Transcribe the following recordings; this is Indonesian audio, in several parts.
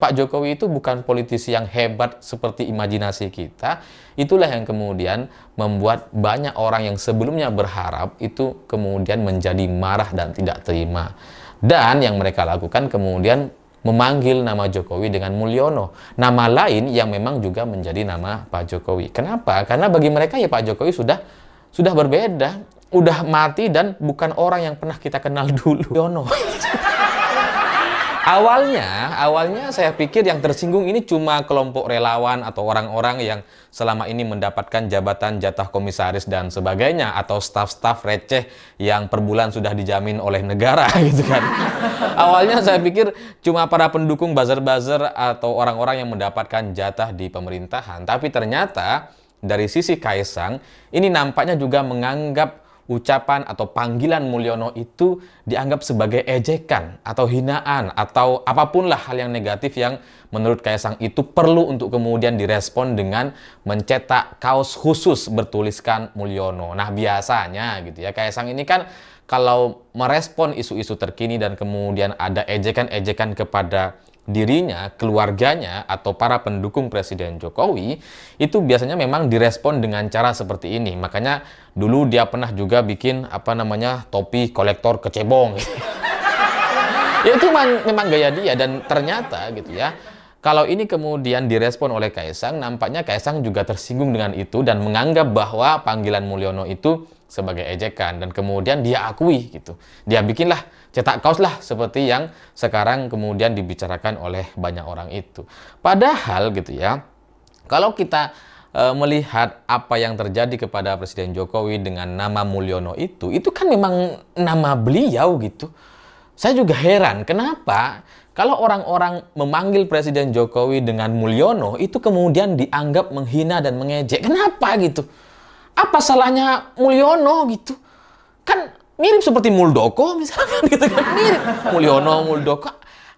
Pak Jokowi itu bukan politisi yang hebat seperti imajinasi kita. Itulah yang kemudian membuat banyak orang yang sebelumnya berharap itu kemudian menjadi marah dan tidak terima. Dan yang mereka lakukan kemudian memanggil nama Jokowi dengan Mulyono, nama lain yang memang juga menjadi nama Pak Jokowi. Kenapa? Karena bagi mereka ya Pak Jokowi sudah berbeda, udah mati dan bukan orang yang pernah kita kenal dulu. Mulyono. Awalnya saya pikir yang tersinggung ini cuma kelompok relawan atau orang-orang yang selama ini mendapatkan jabatan jatah komisaris dan sebagainya, atau staf-staf receh yang per bulan sudah dijamin oleh negara gitu kan. Awalnya saya pikir cuma para pendukung buzzer-buzzer atau orang-orang yang mendapatkan jatah di pemerintahan, tapi ternyata dari sisi Kaesang ini nampaknya juga menganggap ucapan atau panggilan Mulyono itu dianggap sebagai ejekan atau hinaan atau apapun lah hal yang negatif yang menurut Kaesang itu perlu untuk kemudian direspon dengan mencetak kaos khusus bertuliskan Mulyono. Nah biasanya gitu ya, Kaesang ini kan kalau merespon isu-isu terkini dan kemudian ada ejekan-ejekan kepada dirinya, keluarganya, atau para pendukung Presiden Jokowi, itu biasanya memang direspon dengan cara seperti ini. Makanya dulu dia pernah juga bikin topi kolektor kecebong. Ya itu memang gaya dia, dan ternyata gitu ya, kalau ini kemudian direspon oleh Kaesang, nampaknya Kaesang juga tersinggung dengan itu dan menganggap bahwa panggilan Mulyono itu sebagai ejekan, dan kemudian dia akui gitu. Dia bikinlah, cetak kaos lah seperti yang sekarang kemudian dibicarakan oleh banyak orang itu. Padahal gitu ya, kalau kita melihat apa yang terjadi kepada Presiden Jokowi dengan nama Mulyono itu kan memang nama beliau gitu. Saya juga heran kenapa kalau orang-orang memanggil Presiden Jokowi dengan Mulyono itu kemudian dianggap menghina dan mengejek. Kenapa gitu? Apa salahnya Mulyono gitu? Kan mirip seperti Muldoko misalkan gitu kan, mirip Mulyono, Muldoko.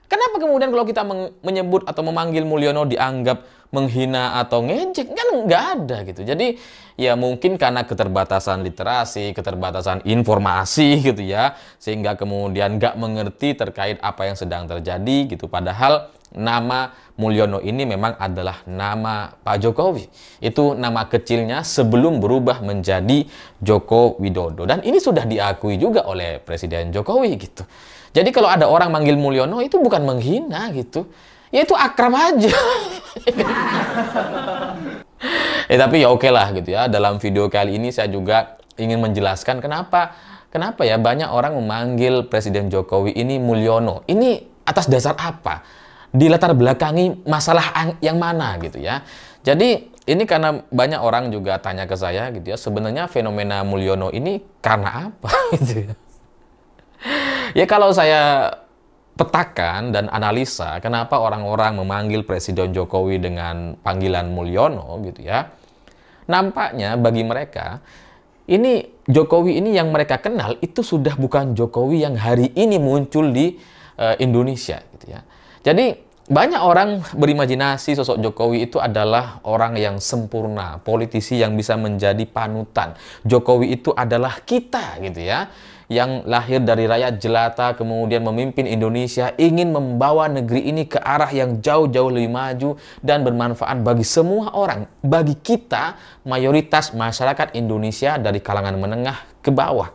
Kenapa kemudian kalau kita menyebut atau memanggil Mulyono dianggap menghina atau ngejek? Kan nggak ada gitu. Jadi ya mungkin karena keterbatasan literasi, keterbatasan informasi gitu ya, sehingga kemudian nggak mengerti terkait apa yang sedang terjadi gitu. Padahal nama Mulyono ini memang adalah nama Pak Jokowi. Itu nama kecilnya sebelum berubah menjadi Joko Widodo. Dan ini sudah diakui juga oleh Presiden Jokowi gitu. Jadi kalau ada orang manggil Mulyono itu bukan menghina gitu. Ya itu akrab aja. Tapi ya oke lah gitu ya. Dalam video kali ini saya juga ingin menjelaskan kenapa ya banyak orang memanggil Presiden Jokowi ini Mulyono. Ini atas dasar apa? Dilatar belakangi masalah yang mana gitu ya. Jadi ini karena banyak orang juga tanya ke saya gitu ya, sebenarnya fenomena Mulyono ini karena apa gitu ya. Ya kalau saya petakan dan analisa kenapa orang-orang memanggil Presiden Jokowi dengan panggilan Mulyono gitu ya. Nampaknya bagi mereka ini Jokowi ini yang mereka kenal itu sudah bukan Jokowi yang hari ini muncul di Indonesia gitu ya. Jadi banyak orang berimajinasi sosok Jokowi itu adalah orang yang sempurna, politisi yang bisa menjadi panutan. Jokowi itu adalah kita gitu ya, yang lahir dari rakyat jelata kemudian memimpin Indonesia, ingin membawa negeri ini ke arah yang jauh-jauh lebih maju dan bermanfaat bagi semua orang. Bagi kita, mayoritas masyarakat Indonesia dari kalangan menengah ke bawah.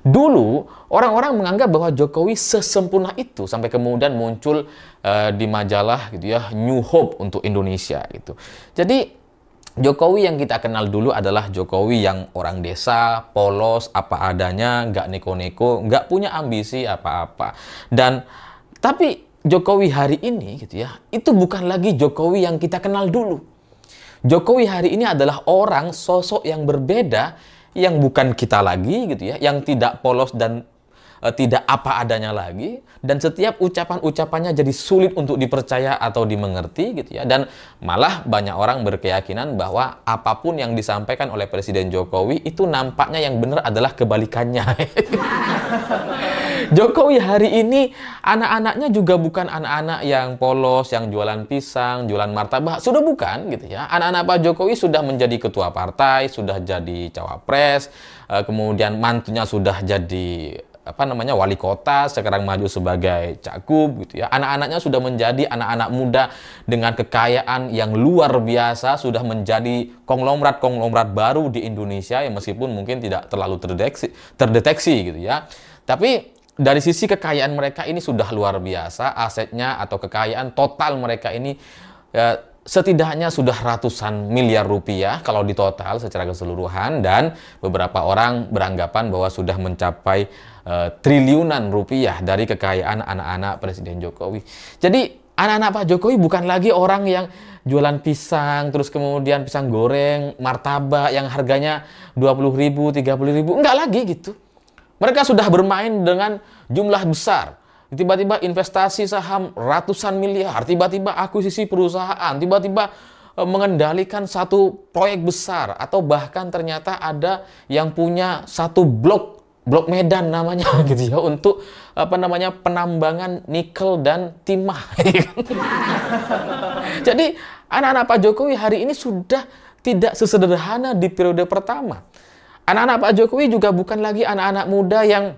Dulu, orang-orang menganggap bahwa Jokowi sesempurna itu sampai kemudian muncul di majalah gitu ya, New Hope untuk Indonesia gitu. Jadi, Jokowi yang kita kenal dulu adalah Jokowi yang orang desa, polos, apa adanya, nggak neko-neko, nggak punya ambisi apa-apa. Tapi Jokowi hari ini gitu ya, itu bukan lagi Jokowi yang kita kenal dulu. Jokowi hari ini adalah orang, sosok yang berbeda, yang bukan kita lagi gitu ya, yang tidak polos dan tidak apa adanya lagi, dan setiap ucapan-ucapannya jadi sulit untuk dipercaya atau dimengerti gitu ya, dan malah banyak orang berkeyakinan bahwa apapun yang disampaikan oleh Presiden Jokowi itu nampaknya yang benar adalah kebalikannya. Jokowi hari ini anak-anaknya juga bukan anak-anak yang polos, yang jualan pisang, jualan martabak, sudah bukan gitu ya. Anak-anak Pak Jokowi sudah menjadi ketua partai, sudah jadi cawapres, kemudian mantunya sudah jadi wali kota, sekarang maju sebagai cagup gitu ya. Anak-anaknya sudah menjadi anak-anak muda dengan kekayaan yang luar biasa, sudah menjadi konglomerat-konglomerat baru di Indonesia yang meskipun mungkin tidak terlalu terdeteksi gitu ya. Tapi dari sisi kekayaan mereka ini sudah luar biasa, asetnya atau kekayaan total mereka ini setidaknya sudah ratusan miliar rupiah kalau ditotal secara keseluruhan, dan beberapa orang beranggapan bahwa sudah mencapai triliunan rupiah dari kekayaan anak-anak Presiden Jokowi. Jadi anak-anak Pak Jokowi bukan lagi orang yang jualan pisang, terus kemudian pisang goreng, martabak yang harganya 20.000, 30.000, enggak lagi gitu. Mereka sudah bermain dengan jumlah besar. Tiba-tiba investasi saham ratusan miliar, tiba-tiba akuisisi perusahaan, tiba-tiba mengendalikan satu proyek besar, atau bahkan ternyata ada yang punya satu blok Medan namanya gitu ya, untuk penambangan nikel dan timah. Jadi anak-anak Pak Jokowi hari ini sudah tidak sesederhana di periode pertama. Anak-anak Pak Jokowi juga bukan lagi anak-anak muda yang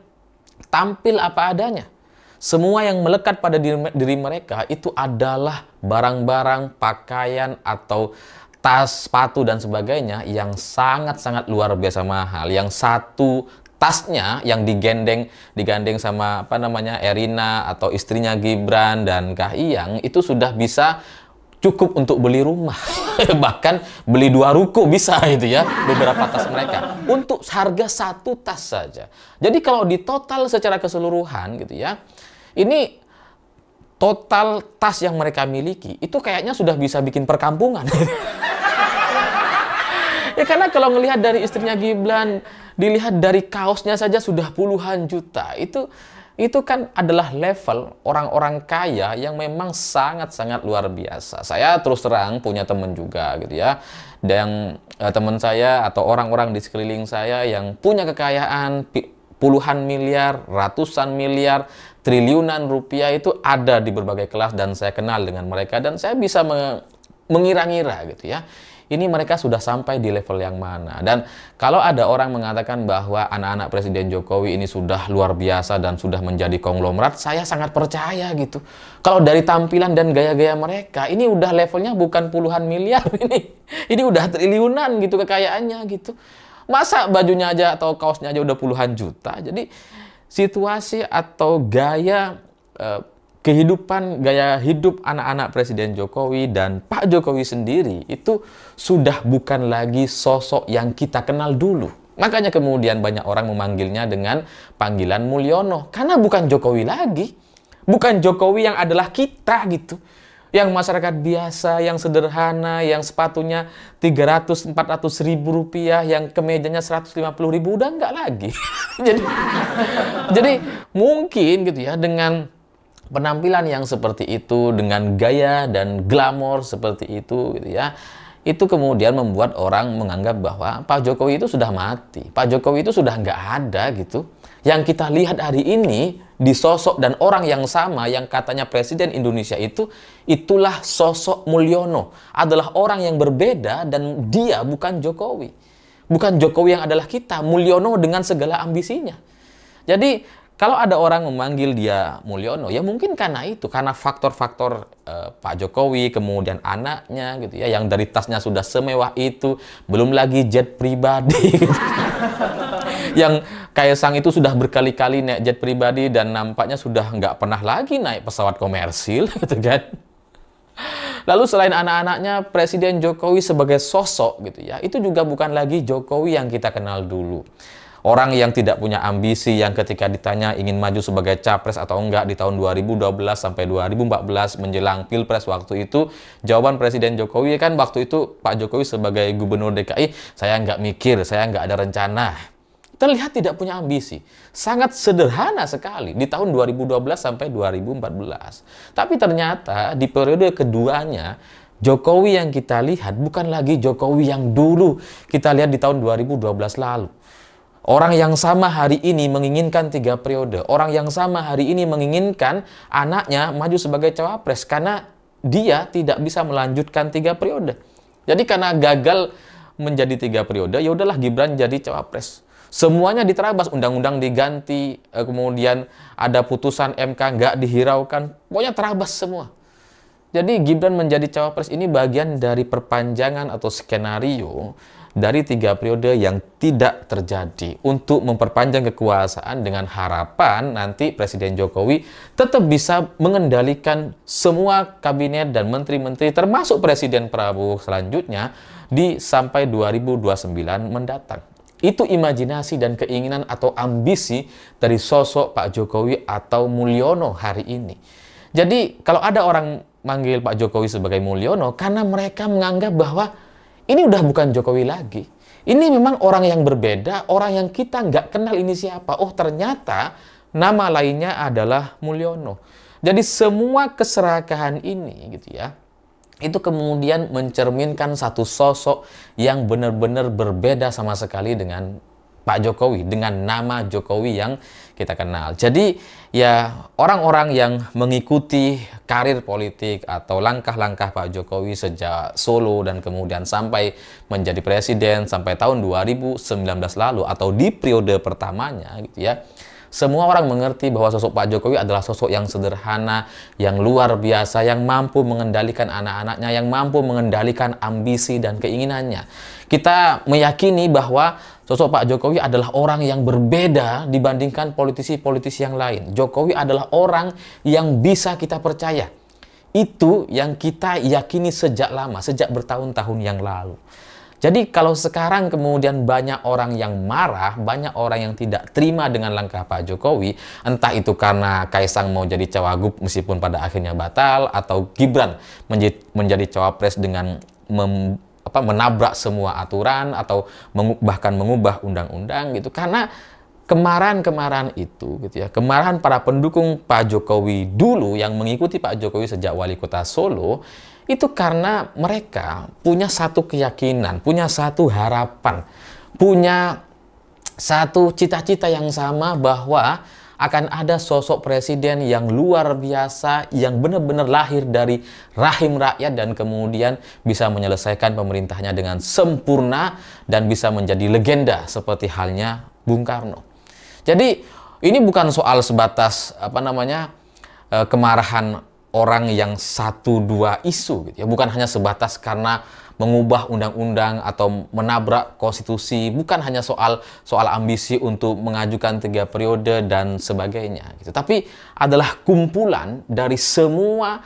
tampil apa adanya. Semua yang melekat pada diri mereka itu adalah barang-barang, pakaian, atau tas, sepatu, dan sebagainya yang sangat-sangat luar biasa mahal. Yang satu tasnya yang digandeng sama Erina atau istrinya Gibran dan Kahiyang itu sudah bisa cukup untuk beli rumah. Bahkan beli 2 ruko bisa itu ya, beberapa tas mereka. Untuk harga satu tas saja. Jadi kalau ditotal secara keseluruhan gitu ya, ini total tas yang mereka miliki itu kayaknya sudah bisa bikin perkampungan. Ya karena kalau ngelihat dari istrinya Gibran, dilihat dari kaosnya saja sudah puluhan juta. Itu kan adalah level orang-orang kaya yang memang sangat-sangat luar biasa. Saya terus terang punya teman juga gitu ya. Dan teman saya atau orang-orang di sekeliling saya yang punya kekayaan puluhan miliar, ratusan miliar, triliunan rupiah itu ada di berbagai kelas, dan saya kenal dengan mereka dan saya bisa mengira-ngira gitu ya. Ini mereka sudah sampai di level yang mana. Dan kalau ada orang mengatakan bahwa anak-anak Presiden Jokowi ini sudah luar biasa dan sudah menjadi konglomerat, saya sangat percaya gitu. Kalau dari tampilan dan gaya-gaya mereka, ini udah levelnya bukan puluhan miliar ini udah triliunan gitu kekayaannya gitu. Masa bajunya aja atau kaosnya aja udah puluhan juta. Jadi situasi atau gaya gaya hidup anak-anak Presiden Jokowi dan Pak Jokowi sendiri itu sudah bukan lagi sosok yang kita kenal dulu. Makanya kemudian banyak orang memanggilnya dengan panggilan Mulyono, karena bukan Jokowi lagi. Bukan Jokowi yang adalah kita gitu. Yang masyarakat biasa, yang sederhana, yang sepatunya 300-400 ribu rupiah, yang kemejanya 150 ribu, udah enggak lagi. jadi mungkin gitu ya, dengan penampilan yang seperti itu, dengan gaya dan glamor seperti itu gitu ya, itu kemudian membuat orang menganggap bahwa Pak Jokowi itu sudah mati, Pak Jokowi itu sudah nggak ada gitu. Yang kita lihat hari ini di sosok dan orang yang sama yang katanya Presiden Indonesia itu, itulah sosok Mulyono, adalah orang yang berbeda, dan dia bukan Jokowi. Bukan Jokowi yang adalah kita, Mulyono dengan segala ambisinya. Jadi kalau ada orang memanggil dia Mulyono, ya mungkin karena itu, karena faktor-faktor Pak Jokowi, kemudian anaknya gitu ya, yang dari tasnya sudah semewah itu, belum lagi jet pribadi. Gitu. Yang Kaisang itu sudah berkali-kali naik jet pribadi dan nampaknya sudah nggak pernah lagi naik pesawat komersil, gitu kan. Lalu selain anak-anaknya, Presiden Jokowi sebagai sosok gitu ya, itu juga bukan lagi Jokowi yang kita kenal dulu. Orang yang tidak punya ambisi, yang ketika ditanya ingin maju sebagai capres atau enggak di tahun 2012 sampai 2014 menjelang Pilpres waktu itu, jawaban Presiden Jokowi kan waktu itu, Pak Jokowi sebagai Gubernur DKI, saya nggak mikir, saya nggak ada rencana. Terlihat tidak punya ambisi. Sangat sederhana sekali di tahun 2012 sampai 2014. Tapi ternyata di periode keduanya, Jokowi yang kita lihat bukan lagi Jokowi yang dulu kita lihat di tahun 2012 lalu. Orang yang sama hari ini menginginkan 3 periode. Orang yang sama hari ini menginginkan anaknya maju sebagai cawapres karena dia tidak bisa melanjutkan 3 periode. Jadi karena gagal menjadi 3 periode, ya udahlah Gibran jadi cawapres. Semuanya diterabas, undang-undang diganti, kemudian ada putusan MK nggak dihiraukan, pokoknya terabas semua. Jadi Gibran menjadi cawapres ini bagian dari perpanjangan atau skenario dari 3 periode yang tidak terjadi untuk memperpanjang kekuasaan dengan harapan nanti Presiden Jokowi tetap bisa mengendalikan semua kabinet dan menteri-menteri termasuk Presiden Prabowo selanjutnya di sampai 2029 mendatang. Itu imajinasi dan keinginan atau ambisi dari sosok Pak Jokowi atau Mulyono hari ini. Jadi kalau ada orang manggil Pak Jokowi sebagai Mulyono karena mereka menganggap bahwa ini udah bukan Jokowi lagi. Ini memang orang yang berbeda, orang yang kita nggak kenal ini siapa. Oh ternyata nama lainnya adalah Mulyono. Jadi semua keserakahan ini gitu ya, itu kemudian mencerminkan satu sosok yang benar-benar berbeda sama sekali dengan Pak Jokowi, dengan nama Jokowi yang kita kenal. Jadi ya orang-orang yang mengikuti karir politik atau langkah-langkah Pak Jokowi sejak Solo dan kemudian sampai menjadi presiden sampai tahun 2019 lalu atau di periode pertamanya gitu ya. Semua orang mengerti bahwa sosok Pak Jokowi adalah sosok yang sederhana, yang luar biasa, yang mampu mengendalikan anak-anaknya, yang mampu mengendalikan ambisi dan keinginannya. Kita meyakini bahwa sosok Pak Jokowi adalah orang yang berbeda dibandingkan politisi-politisi yang lain. Jokowi adalah orang yang bisa kita percaya. Itu yang kita yakini sejak lama, sejak bertahun-tahun yang lalu. Jadi kalau sekarang kemudian banyak orang yang marah, banyak orang yang tidak terima dengan langkah Pak Jokowi, entah itu karena Kaisang mau jadi cawagup meskipun pada akhirnya batal, atau Gibran menjadi cawapres dengan menabrak semua aturan, atau bahkan mengubah undang-undang gitu. Karena kemarahan-kemarahan itu gitu ya, kemarahan para pendukung Pak Jokowi dulu yang mengikuti Pak Jokowi sejak wali kota Solo, itu karena mereka punya satu keyakinan, punya satu harapan, punya satu cita-cita yang sama bahwa akan ada sosok presiden yang luar biasa, yang benar-benar lahir dari rahim rakyat dan kemudian bisa menyelesaikan pemerintahnya dengan sempurna dan bisa menjadi legenda seperti halnya Bung Karno. Jadi ini bukan soal sebatas kemarahan orang yang 1-2 isu gitu ya, bukan hanya sebatas karena mengubah undang-undang atau menabrak konstitusi, bukan hanya soal ambisi untuk mengajukan 3 periode dan sebagainya gitu. Tapi adalah kumpulan dari semua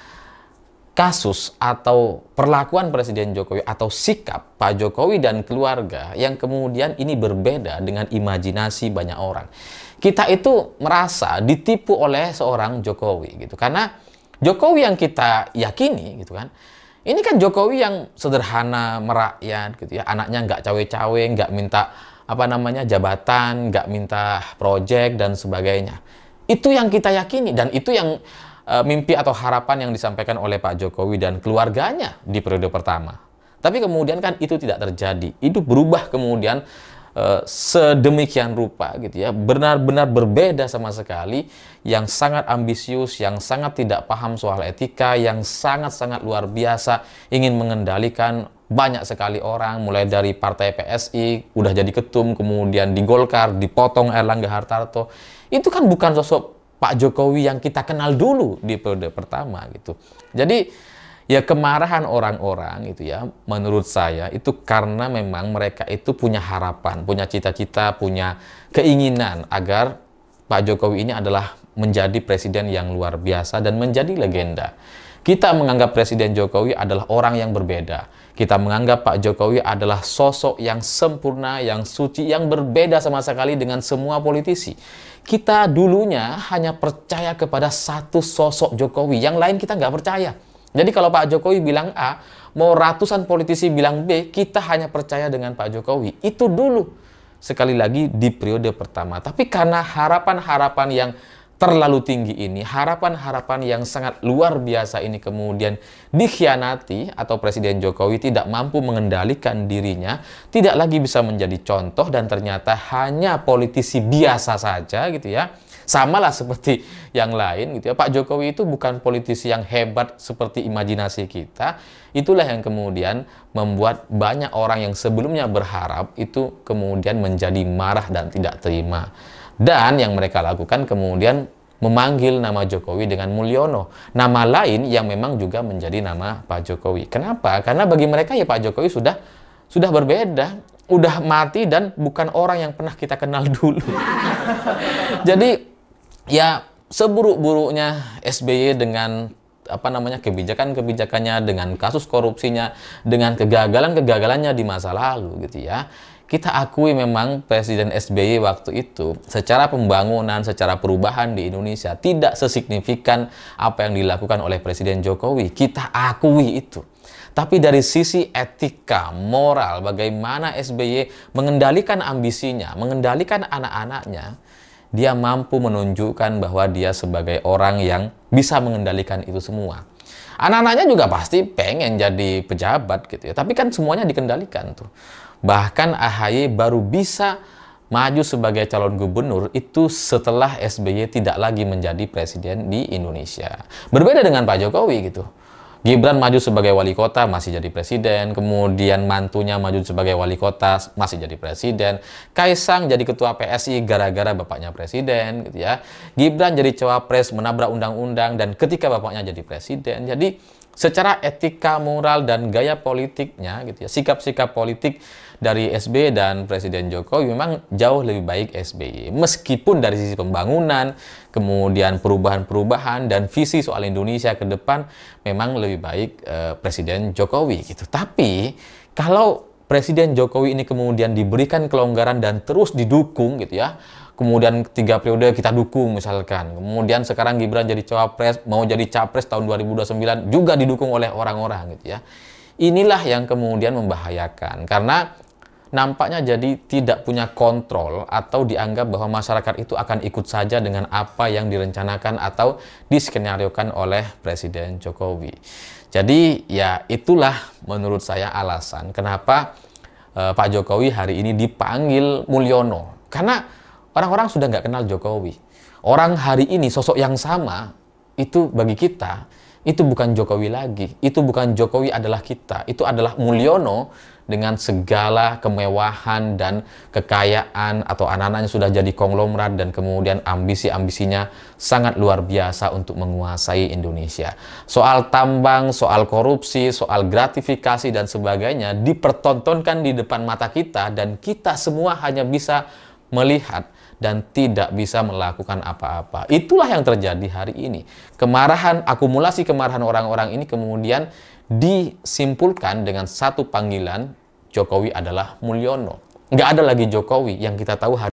kasus atau perlakuan Presiden Jokowi atau sikap Pak Jokowi dan keluarga yang kemudian ini berbeda dengan imajinasi banyak orang. Kita itu merasa ditipu oleh seorang Jokowi gitu, karena Jokowi yang kita yakini gitu kan, ini kan Jokowi yang sederhana, merakyat gitu ya, anaknya nggak cawe-cawe, nggak minta jabatan, nggak minta proyek dan sebagainya. Itu yang kita yakini dan itu yang mimpi atau harapan yang disampaikan oleh Pak Jokowi dan keluarganya di periode pertama. Tapi kemudian kan itu tidak terjadi, itu berubah kemudian sedemikian rupa gitu ya, benar-benar berbeda sama sekali, yang sangat ambisius, yang sangat tidak paham soal etika, yang sangat-sangat luar biasa ingin mengendalikan banyak sekali orang, mulai dari partai PSI udah jadi ketum, kemudian di Golkar dipotong Erlangga Hartarto. Itu kan bukan sosok Pak Jokowi yang kita kenal dulu di periode pertama gitu. Jadi ya kemarahan orang-orang itu ya, menurut saya itu karena memang mereka itu punya harapan, punya cita-cita, punya keinginan agar Pak Jokowi ini adalah menjadi presiden yang luar biasa dan menjadi legenda. Kita menganggap Presiden Jokowi adalah orang yang berbeda. Kita menganggap Pak Jokowi adalah sosok yang sempurna, yang suci, yang berbeda sama sekali dengan semua politisi. Kita dulunya hanya percaya kepada satu sosok Jokowi, yang lain kita nggak percaya. Jadi kalau Pak Jokowi bilang A, mau ratusan politisi bilang B, kita hanya percaya dengan Pak Jokowi. Itu dulu, sekali lagi di periode pertama. Tapi karena harapan-harapan yang terlalu tinggi ini, harapan-harapan yang sangat luar biasa ini kemudian dikhianati, atau Presiden Jokowi tidak mampu mengendalikan dirinya, tidak lagi bisa menjadi contoh dan ternyata hanya politisi biasa saja gitu ya, Samalah seperti yang lain gitu ya. Pak Jokowi itu bukan politisi yang hebat seperti imajinasi kita. Itulah yang kemudian membuat banyak orang yang sebelumnya berharap itu kemudian menjadi marah dan tidak terima. Dan yang mereka lakukan kemudian memanggil nama Jokowi dengan Mulyono, nama lain yang memang juga menjadi nama Pak Jokowi. Kenapa? Karena bagi mereka ya Pak Jokowi sudah berbeda, udah mati dan bukan orang yang pernah kita kenal dulu. Jadi ya seburuk-buruknya SBY dengan kebijakan-kebijakannya, dengan kasus korupsinya, dengan kegagalan-kegagalannya di masa lalu gitu ya. Kita akui memang Presiden SBY waktu itu secara pembangunan, secara perubahan di Indonesia tidak sesignifikan apa yang dilakukan oleh Presiden Jokowi. Kita akui itu. Tapi dari sisi etika, moral, bagaimana SBY mengendalikan ambisinya, mengendalikan anak-anaknya, dia mampu menunjukkan bahwa dia sebagai orang yang bisa mengendalikan itu semua. Anak-anaknya juga pasti pengen jadi pejabat gitu ya, tapi kan semuanya dikendalikan tuh. Bahkan AHY baru bisa maju sebagai calon gubernur itu setelah SBY tidak lagi menjadi presiden di Indonesia. Berbeda dengan Pak Jokowi gitu. Gibran maju sebagai wali kota masih jadi presiden, kemudian mantunya maju sebagai wali kota masih jadi presiden. Kaisang jadi ketua PSI gara-gara bapaknya presiden gitu ya. Gibran jadi cawapres menabrak undang-undang dan ketika bapaknya jadi presiden. Jadi secara etika, moral dan gaya politiknya gitu ya, sikap-sikap politik dari SBY dan Presiden Jokowi memang jauh lebih baik SBY. Meskipun dari sisi pembangunan, kemudian perubahan-perubahan dan visi soal Indonesia ke depan memang lebih baik Presiden Jokowi gitu. Tapi kalau Presiden Jokowi ini kemudian diberikan kelonggaran dan terus didukung gitu ya, kemudian 3 periode kita dukung misalkan, kemudian sekarang Gibran jadi cawapres, mau jadi capres tahun 2029 juga didukung oleh orang-orang gitu ya. Inilah yang kemudian membahayakan karena nampaknya jadi tidak punya kontrol atau dianggap bahwa masyarakat itu akan ikut saja dengan apa yang direncanakan atau diskenariokan oleh Presiden Jokowi. Jadi ya itulah menurut saya alasan kenapa Pak Jokowi hari ini dipanggil Mulyono. Karena orang-orang sudah nggak kenal Jokowi. Orang hari ini sosok yang sama itu bagi kita itu bukan Jokowi lagi. Itu bukan Jokowi adalah kita. Itu adalah Mulyono dengan segala kemewahan dan kekayaan atau anak-anaknya sudah jadi konglomerat dan kemudian ambisi-ambisinya sangat luar biasa untuk menguasai Indonesia. Soal tambang, soal korupsi, soal gratifikasi dan sebagainya dipertontonkan di depan mata kita dan kita semua hanya bisa melihat dan tidak bisa melakukan apa-apa. Itulah yang terjadi hari ini. Kemarahan, akumulasi kemarahan orang-orang ini kemudian disimpulkan dengan satu panggilan, Jokowi adalah Mulyono. Nggak ada lagi Jokowi yang kita tahu hari